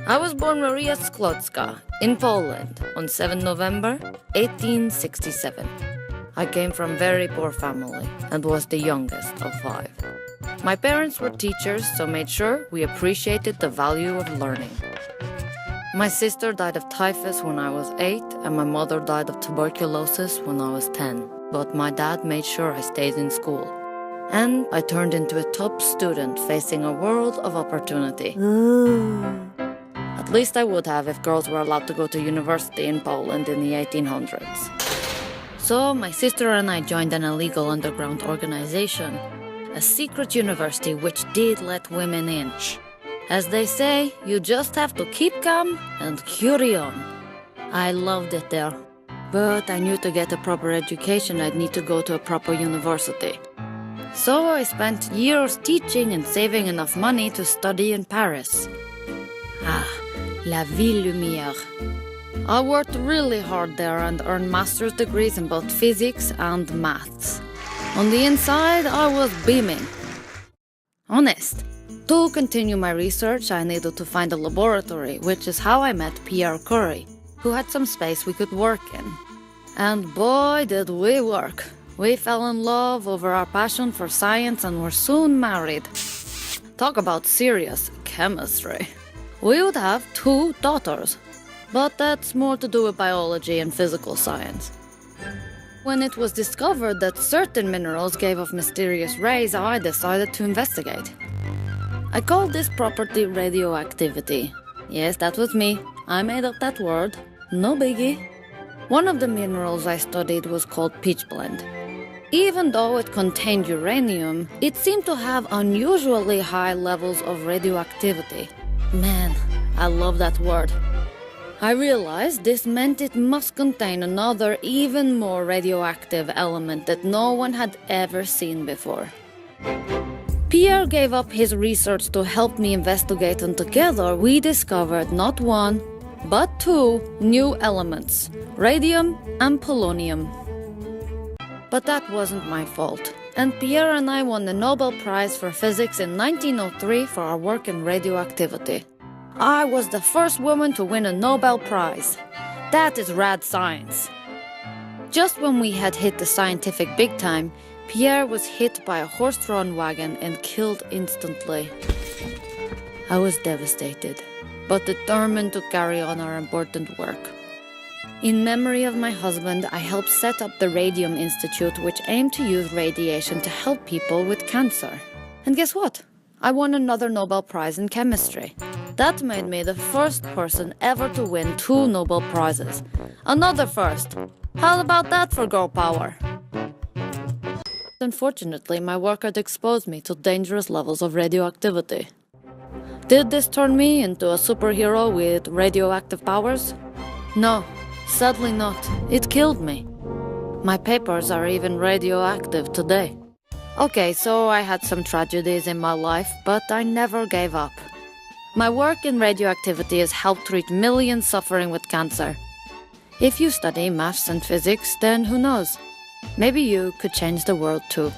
I was born Maria Skłocka in Poland on 7 November 1867. I came from a very poor family and was the youngest of 5. My parents were teachers, so made sure we appreciated the value of learning. My sister died of typhus when I was 8, and my mother died of tuberculosis when I was 10. But my dad made sure I stayed in school. And I turned into a top student facing a world of opportunity. At least I would have if girls were allowed to go to university in Poland in the 1800s. So my sister and I joined an illegal underground organization, a secret university which did let women in. As they say, you just have to keep calm and carry on. I loved it there. But I knew to get a proper education I'd need to go to a proper university. So I spent years teaching and saving enough money to study in Paris. La Ville Lumière. I worked really hard there and earned master's degrees in both physics and maths. On the inside, I was beaming. Honest. To continue my research, I needed to find a laboratory, which is how I met Marія Kюrі, who had some space we could work in. And boy, did we work. We fell in love over our passion for science and were soon married. Talk about serious chemistry. We would have 2 daughters, but that's more to do with biology and physical science. When it was discovered that certain minerals gave off mysterious rays, I decided to investigate. I called this property radioactivity. Yes, that was me. I made up that word. No biggie. One of the minerals I studied was called pitchblende. Even though it contained uranium, it seemed to have unusually high levels of radioactivity. Man, I love that word. I realized this meant it must contain another, even more radioactive element that no one had ever seen before. Pierre gave up his research to help me investigate, and together we discovered not 1, but 2 new elements, radium and polonium. But that wasn't my fault, and Pierre and I won the Nobel Prize for Physics in 1903 for our work in radioactivity. I was the first woman to win a Nobel Prize. That is rad science. Just when we had hit the scientific big time, Pierre was hit by a horse-drawn wagon and killed instantly. I was devastated, but determined to carry on our important work. In memory of my husband, I helped set up the Radium Institute, which aimed to use radiation to help people with cancer. And guess what? I won another Nobel Prize in chemistry. That made me the first person ever to win 2 Nobel Prizes. Another first. How about that for girl power? Unfortunately, my work had exposed me to dangerous levels of radioactivity. Did this turn me into a superhero with radioactive powers? No, sadly not. It killed me. My papers are even radioactive today. Okay, so I had some tragedies in my life, but I never gave up. My work in radioactivity has helped treat millions suffering with cancer. If you study maths and physics, then who knows? Maybe you could change the world too.